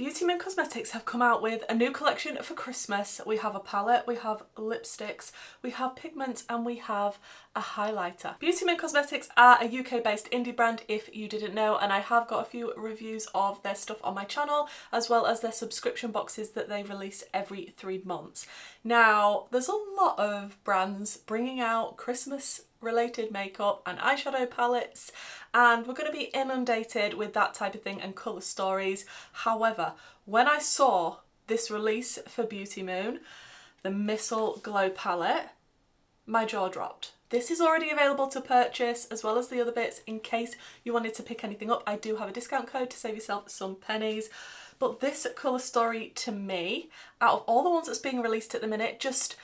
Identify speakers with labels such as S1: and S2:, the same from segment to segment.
S1: Beautymoon Cosmetics have come out with a new collection for Christmas. We have a palette, we have lipsticks, we have pigments, and we have a highlighter. Beautymoon Cosmetics are a UK-based indie brand, if you didn't know, and I have got a few reviews of their stuff on my channel, as well as their subscription boxes that they release every 3 months. Now, there's a lot of brands bringing out Christmas related makeup and eyeshadow palettes, and we're going to be inundated with that type of thing and colour stories. However, when I saw this release for Beautymoon, the MISTLEGLOW palette, my jaw dropped. This is already available to purchase, as well as the other bits. In case you wanted to pick anything up, I do have a discount code to save yourself some pennies. But this colour story, to me, out of all the ones that's being released at the minute, just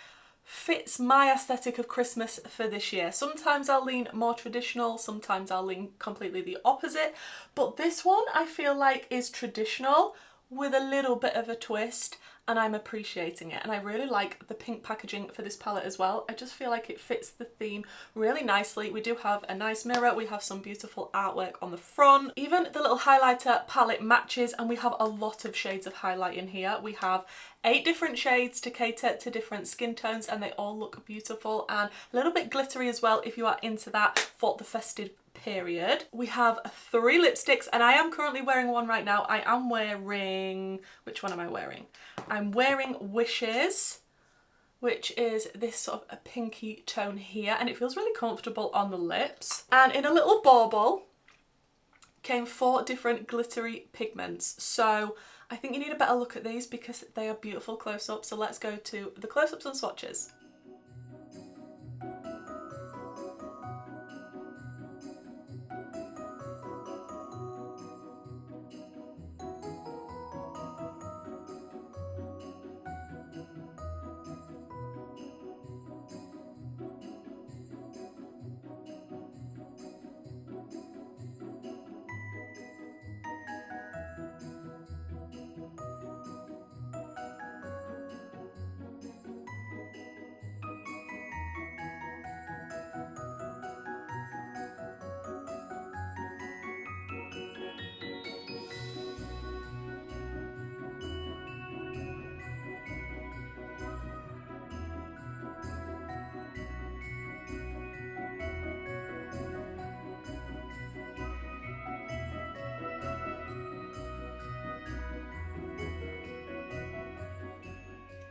S1: fits my aesthetic of Christmas for this year. Sometimes I'll lean more traditional, sometimes I'll lean completely the opposite, but this one I feel like is traditional with a little bit of a twist, and I'm appreciating it. And I really like the pink packaging for this palette as well. I just feel like it fits the theme really nicely. We do have a nice mirror, we have some beautiful artwork on the front. Even the little highlighter palette matches, and we have a lot of shades of highlight in here. We have 8 different shades to cater to different skin tones, and they all look beautiful and a little bit glittery as well if you are into that for the festive period. We have 3 lipsticks, and I am currently wearing one right now. I am wearing, which one am I wearing? I'm wearing Wishes, which is this sort of a pinky tone here, and it feels really comfortable on the lips. And in a little bauble came 4 different glittery pigments. So I think you need a better look at these because they are beautiful close-ups. So let's go to the close-ups and swatches.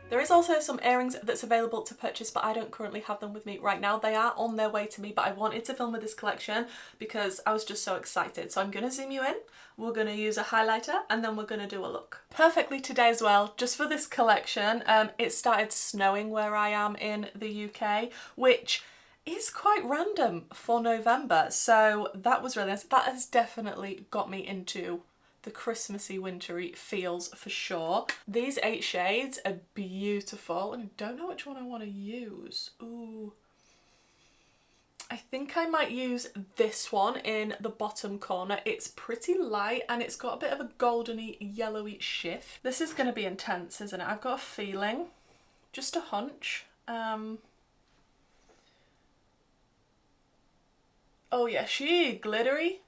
S1: There is also some earrings that's available to purchase, but I don't currently have them with me right now. They are on their way to me, but I wanted to film with this collection because I was just so excited. So I'm going to zoom you in, we're going to use a highlighter, and then we're going to do a look. Perfectly today as well, just for this collection, it started snowing where I am in the UK, which is quite random for November. So that was really nice. That has definitely got me into the Christmassy wintry feels for sure. These 8 shades are beautiful, and I don't know which one I want to use. Ooh, I think I might use this one in the bottom corner. It's pretty light and it's got a bit of a goldeny yellowy shift. This is going to be intense, isn't it? I've got a feeling, just a hunch. Oh yeah, she glittery,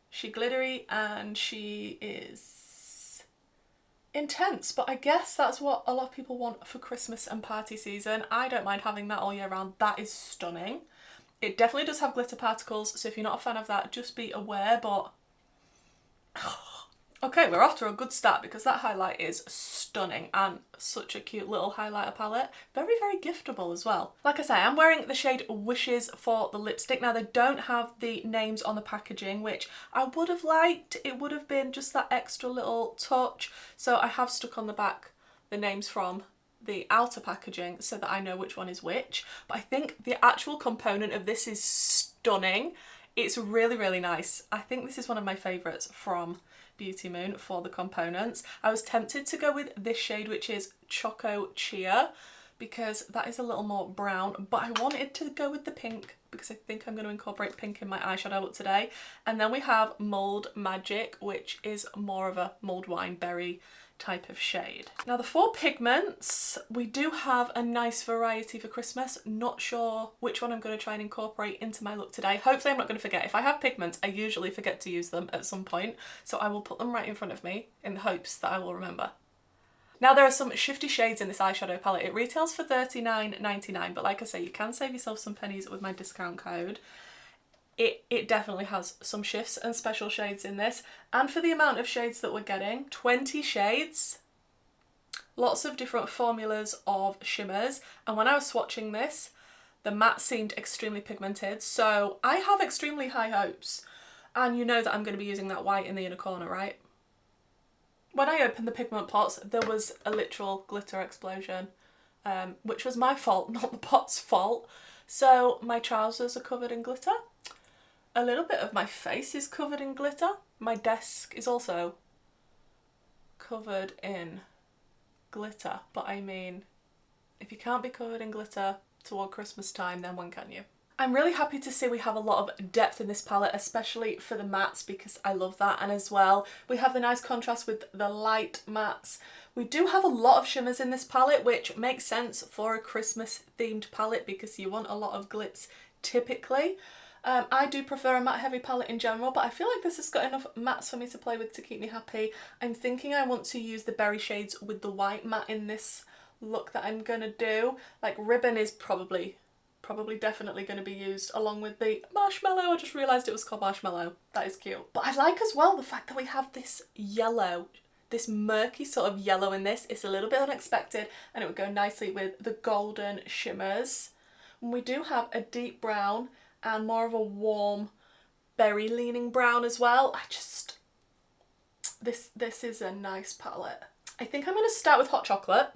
S1: and she is intense, but I guess that's what a lot of people want for Christmas and party season. I don't mind having that all year round. That is stunning. It definitely does have glitter particles, so if you're not a fan of that, just be aware, but okay, we're off to a good start because that highlight is stunning and such a cute little highlighter palette. Very, very giftable as well. Like I say, I'm wearing the shade Wishes for the lipstick. Now, they don't have the names on the packaging, which I would have liked. It would have been just that extra little touch. So I have stuck on the back the names from the outer packaging so that I know which one is which. But I think the actual component of this is stunning. It's really, really nice. I think this is one of my favourites from Beautymoon for the components. I was tempted to go with this shade, which is Choco Chia, because that is a little more brown, but I wanted to go with the pink because I think I'm going to incorporate pink in my eyeshadow look today. And then we have Mold Magic, which is more of a mulled wine berry type of shade. Now, the 4 pigments, we do have a nice variety for Christmas. Not sure which one I'm going to try and incorporate into my look today. Hopefully I'm not going to forget. If I have pigments, I usually forget to use them at some point, so I will put them right in front of me in the hopes that I will remember. Now there are some shifty shades in this eyeshadow palette. It retails for $39.99, but like I say, you can save yourself some pennies with my discount code. It definitely has some shifts and special shades in this. And for the amount of shades that we're getting, 20 shades, lots of different formulas of shimmers. And when I was swatching this, the matte seemed extremely pigmented. So I have extremely high hopes. And you know that I'm going to be using that white in the inner corner, right? When I opened the pigment pots, there was a literal glitter explosion, which was my fault, not the pot's fault. So my trousers are covered in glitter. A little bit of my face is covered in glitter. My desk is also covered in glitter. But I mean, if you can't be covered in glitter toward Christmas time, then when can you? I'm really happy to see we have a lot of depth in this palette, especially for the mattes, because I love that. And as well, we have the nice contrast with the light mattes. We do have a lot of shimmers in this palette, which makes sense for a Christmas themed palette because you want a lot of glitz typically. I do prefer a matte heavy palette in general, but I feel like this has got enough mattes for me to play with to keep me happy. I'm thinking I want to use the berry shades with the white matte in this look that I'm gonna do. Like Ribbon is probably definitely going to be used along with the Marshmallow. I just realised it was called Marshmallow. That is cute. But I like as well the fact that we have this yellow, this murky sort of yellow in this. It's a little bit unexpected and it would go nicely with the golden shimmers. And we do have a deep brown and more of a warm berry leaning brown as well. This is a nice palette. I think I'm going to start with hot chocolate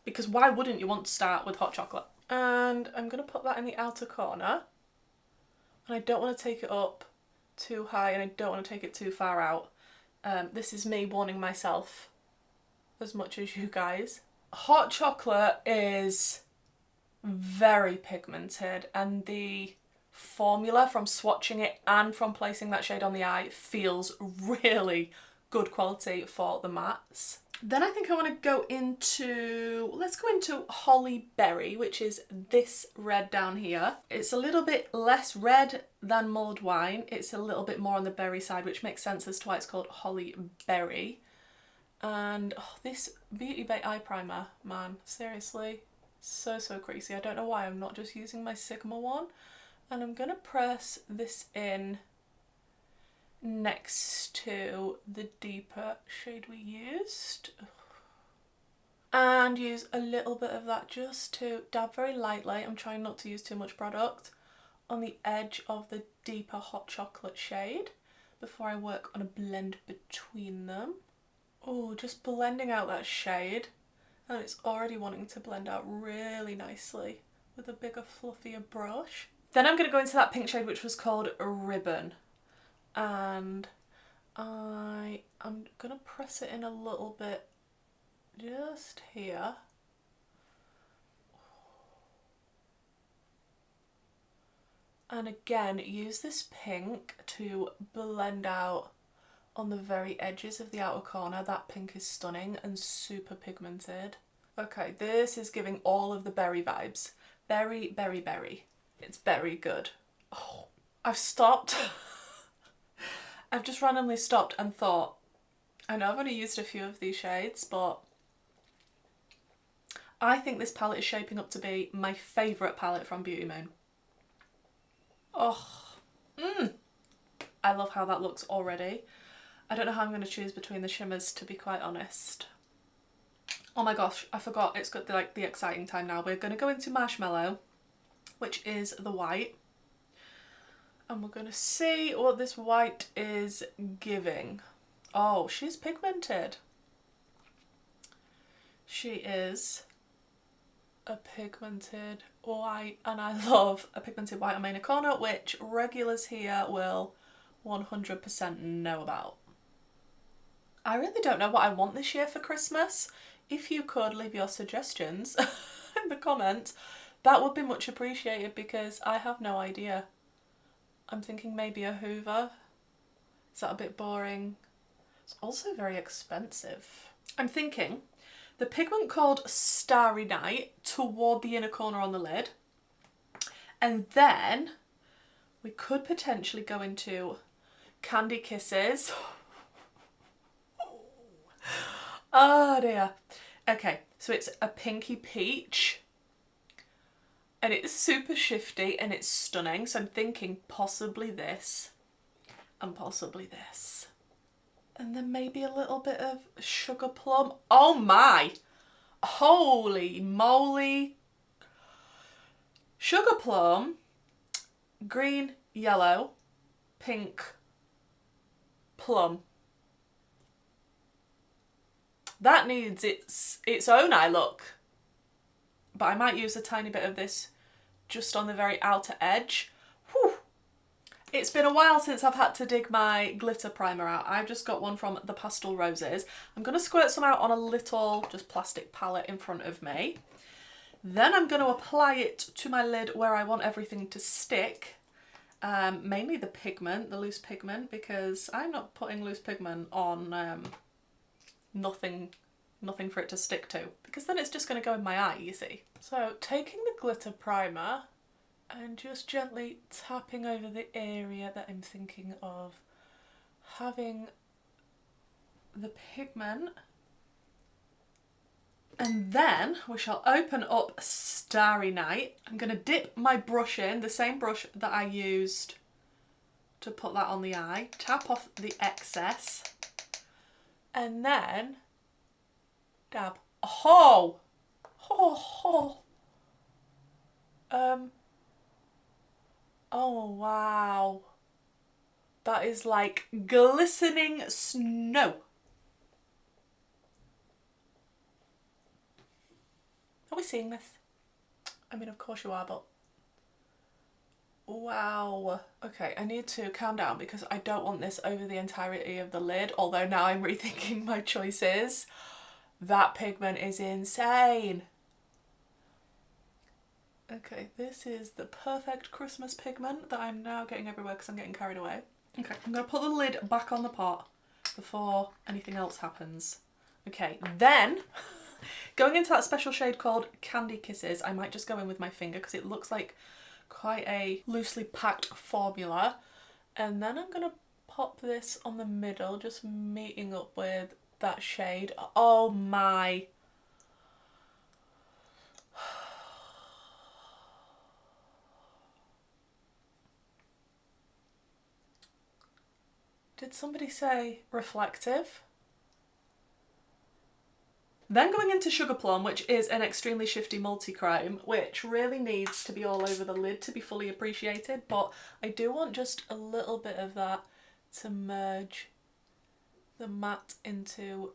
S1: because why wouldn't you want to start with hot chocolate? And I'm going to put that in the outer corner. And I don't want to take it up too high and I don't want to take it too far out. This is me warning myself as much as you guys. Hot chocolate is very pigmented and the formula from swatching it and from placing that shade on the eye feels really good quality for the mattes. Then I think I want to go into, let's go into Holly Berry, which is this red down here. It's a little bit less red than mulled wine. It's a little bit more on the berry side, which makes sense as to why it's called Holly Berry. And this Beauty Bay eye primer, man, seriously, so creasy. I don't know why I'm not just using my Sigma one. And I'm gonna press this in next to the deeper shade we used and use a little bit of that just to dab very lightly. I'm trying not to use too much product on the edge of the deeper hot chocolate shade before I work on a blend between them. Oh, just blending out that shade and it's already wanting to blend out really nicely with a bigger fluffier brush. Then I'm going to go into that pink shade which was called Ribbon. And I'm gonna press it in a little bit just here. And again, use this pink to blend out on the very edges of the outer corner. That pink is stunning and super pigmented. Okay, this is giving all of the berry vibes. Berry. It's very good. Oh, I've stopped. I've just randomly stopped and thought, I know I've only used a few of these shades, but I think this palette is shaping up to be my favourite palette from Beautymoon. Oh, I love how that looks already. I don't know how I'm going to choose between the shimmers, to be quite honest. Oh my gosh, I forgot, it's got the exciting time now. We're going to go into Marshmallow, which is the white. And we're going to see what this white is giving. Oh, she's pigmented. She is a pigmented white, and I love a pigmented white on my inner corner, which regulars here will 100% know about. I really don't know what I want this year for Christmas. If you could leave your suggestions in the comments, that would be much appreciated because I have no idea. I'm thinking maybe a Hoover. Is that a bit boring? It's also very expensive. I'm thinking the pigment called Starry Night toward the inner corner on the lid. And then we could potentially go into Candy Kisses. Oh dear. Okay, so it's a pinky peach and it's super shifty and it's stunning. So I'm thinking possibly this and possibly this. And then maybe a little bit of sugar plum. Oh my, holy moly. Sugar plum, green, yellow, pink, plum. That needs its own eye look. But I might use a tiny bit of this just on the very outer edge. Whew. It's been a while since I've had to dig my glitter primer out. I've just got one from the Pastel Roses. I'm going to squirt some out on a little just plastic palette in front of me. Then I'm going to apply it to my lid where I want everything to stick. Mainly the pigment, the loose pigment, because I'm not putting loose pigment on nothing for it to stick to, because then it's just going to go in my eye, you see. So taking the glitter primer and just gently tapping over the area that I'm thinking of having the pigment, and then we shall open up Starry Night. I'm going to dip my brush in, the same brush that I used to put that on the eye, tap off the excess, and then dab. Oh! Oh! Oh wow. That is like glistening snow. Are we seeing this? I mean, of course you are, but wow. Okay, I need to calm down because I don't want this over the entirety of the lid, although now I'm rethinking my choices. That pigment is insane. Okay, this is the perfect Christmas pigment that I'm now getting everywhere because I'm getting carried away. Okay, I'm going to put the lid back on the pot before anything else happens. Okay, then going into that special shade called Candy Kisses, I might just go in with my finger because it looks like quite a loosely packed formula. And then I'm going to pop this on the middle, just meeting up with that shade. Oh my. Did somebody say reflective? Then going into Sugar Plum, which is an extremely shifty multi-chrome, which really needs to be all over the lid to be fully appreciated, but I do want just a little bit of that to merge the matte into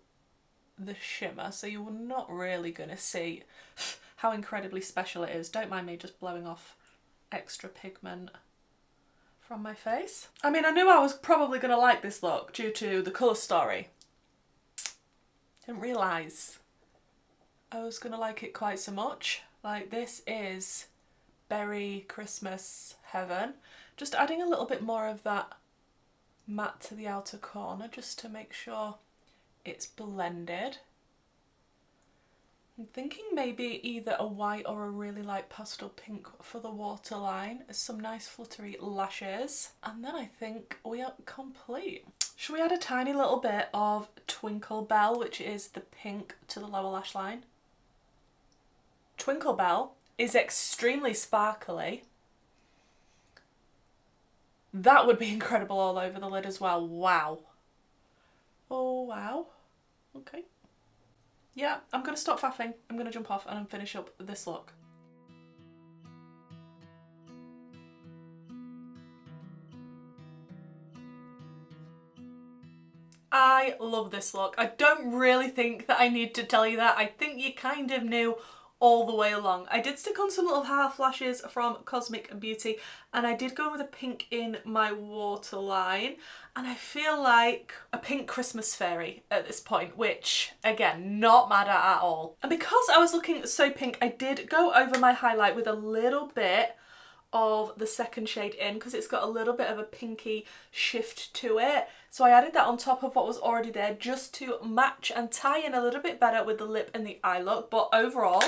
S1: the shimmer, so you're not really going to see how incredibly special it is. Don't mind me just blowing off extra pigment from my face. I mean, I knew I was probably going to like this look due to the colour story. Didn't realise I was going to like it quite so much. Like, this is berry Christmas heaven. Just adding a little bit more of that matte to the outer corner just to make sure it's blended. I'm thinking maybe either a white or a really light pastel pink for the waterline, some nice fluttery lashes, and then I think we are complete. Should we add a tiny little bit of Twinkle Bell, which is the pink to the lower lash line? Twinkle Bell is extremely sparkly. That would be incredible all over the lid as well. Wow. Oh wow. Okay. Yeah, I'm going to stop faffing. I'm going to jump off and finish up this look. I love this look. I don't really think that I need to tell you that. I think you kind of knew all the way along. I did stick on some little half lashes from Cosmic Beauty, and I did go with a pink in my waterline, and I feel like a pink Christmas fairy at this point, which again, not mad at all. And because I was looking so pink, I did go over my highlight with a little bit of the second shade in because it's got a little bit of a pinky shift to it. So I added that on top of what was already there just to match and tie in a little bit better with the lip and the eye look. But overall,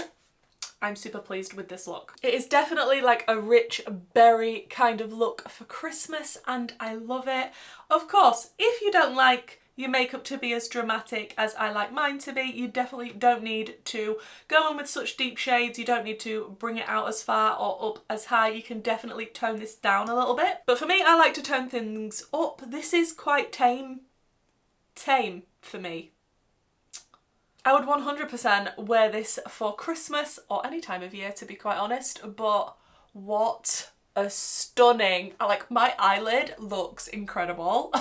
S1: I'm super pleased with this look. It is definitely like a rich berry kind of look for Christmas and I love it. Of course, if you don't like your makeup to be as dramatic as I like mine to be. You definitely don't need to go in with such deep shades. You don't need to bring it out as far or up as high. You can definitely tone this down a little bit. But for me, I like to tone things up. This is quite tame for me. I would 100% wear this for Christmas or any time of year, to be quite honest, but what a stunning, like, my eyelid looks incredible.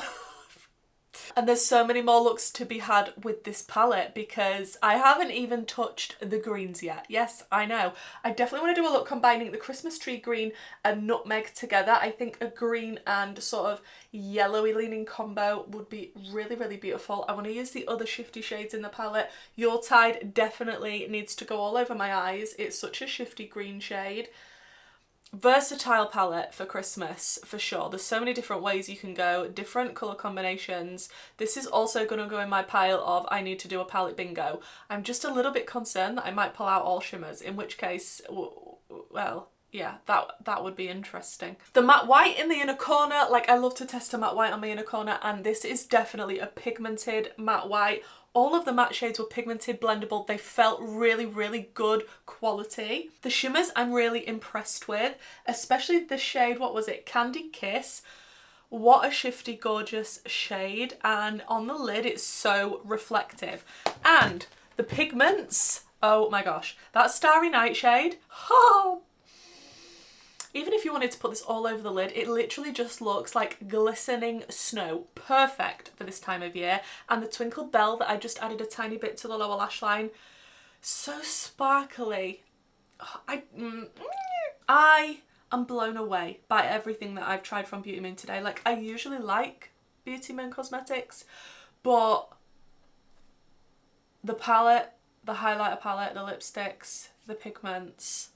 S1: And there's so many more looks to be had with this palette because I haven't even touched the greens yet. Yes, I know. I definitely want to do a look combining the Christmas tree green and nutmeg together. I think a green and sort of yellowy leaning combo would be really, really beautiful. I want to use the other shifty shades in the palette. Yuletide definitely needs to go all over my eyes. It's such a shifty green shade. Versatile palette for Christmas for sure. There's so many different ways you can go, different colour combinations. This is also going to go in my pile of I need to do a palette bingo. I'm just a little bit concerned that I might pull out all shimmers, in which case, well, yeah, that would be interesting. The matte white in the inner corner, like, I love to test a matte white on my inner corner, and this is definitely a pigmented matte white. All of the matte shades were pigmented, blendable. They felt really, really good quality. The shimmers I'm really impressed with, especially the shade, what was it? Candy Kiss. What a shifty, gorgeous shade. And on the lid, it's so reflective. And the pigments, oh my gosh. That Starry Night shade, oh, even if you wanted to put this all over the lid, it literally just looks like glistening snow. Perfect for this time of year. And the Twinkle Bell that I just added a tiny bit to the lower lash line, so sparkly. I am blown away by everything that I've tried from Beautymoon today. Like, I usually like Beautymoon cosmetics, but the palette, the highlighter palette, the lipsticks, the pigments,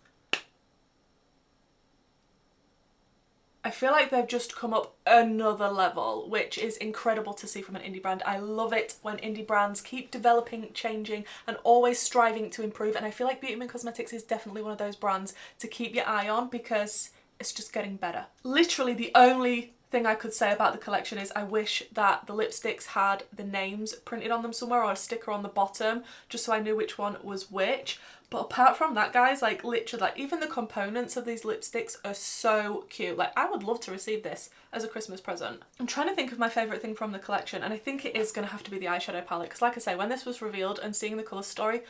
S1: I feel like they've just come up another level, which is incredible to see from an indie brand. I love it when indie brands keep developing, changing, and always striving to improve. And I feel like Beautymoon Cosmetics is definitely one of those brands to keep your eye on because it's just getting better. Literally the only thing I could say about the collection is I wish that the lipsticks had the names printed on them somewhere or a sticker on the bottom just so I knew which one was which. But apart from that, guys, like, literally, like, even the components of these lipsticks are so cute. Like, I would love to receive this as a Christmas present. I'm trying to think of my favourite thing from the collection, and I think it is going to have to be the eyeshadow palette because, like I say, when this was revealed and seeing the colour story,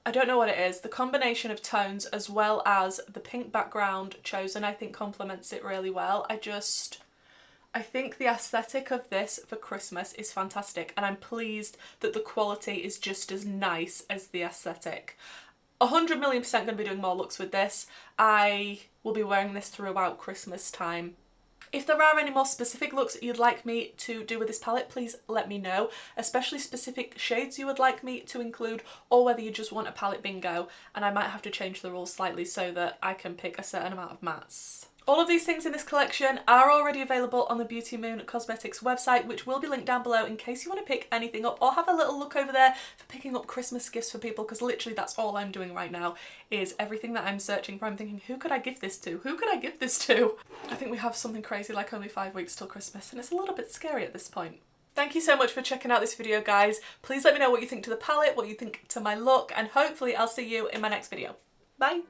S1: I don't know what it is. The combination of tones as well as the pink background chosen, I think, complements it really well. I think the aesthetic of this for Christmas is fantastic, and I'm pleased that the quality is just as nice as the aesthetic. 100,000,000% going to be doing more looks with this. I will be wearing this throughout Christmas time. If there are any more specific looks that you'd like me to do with this palette, please let me know, especially specific shades you would like me to include, or whether you just want a palette bingo, and I might have to change the rules slightly so that I can pick a certain amount of mattes. All of these things in this collection are already available on the Beautymoon Cosmetics website, which will be linked down below in case you want to pick anything up or have a little look over there for picking up Christmas gifts for people, because literally that's all I'm doing right now is everything that I'm searching for. I'm thinking, who could I give this to? Who could I give this to? I think we have something crazy like only 5 weeks till Christmas, and it's a little bit scary at this point. Thank you so much for checking out this video, guys. Please let me know what you think to the palette, what you think to my look, and hopefully I'll see you in my next video. Bye!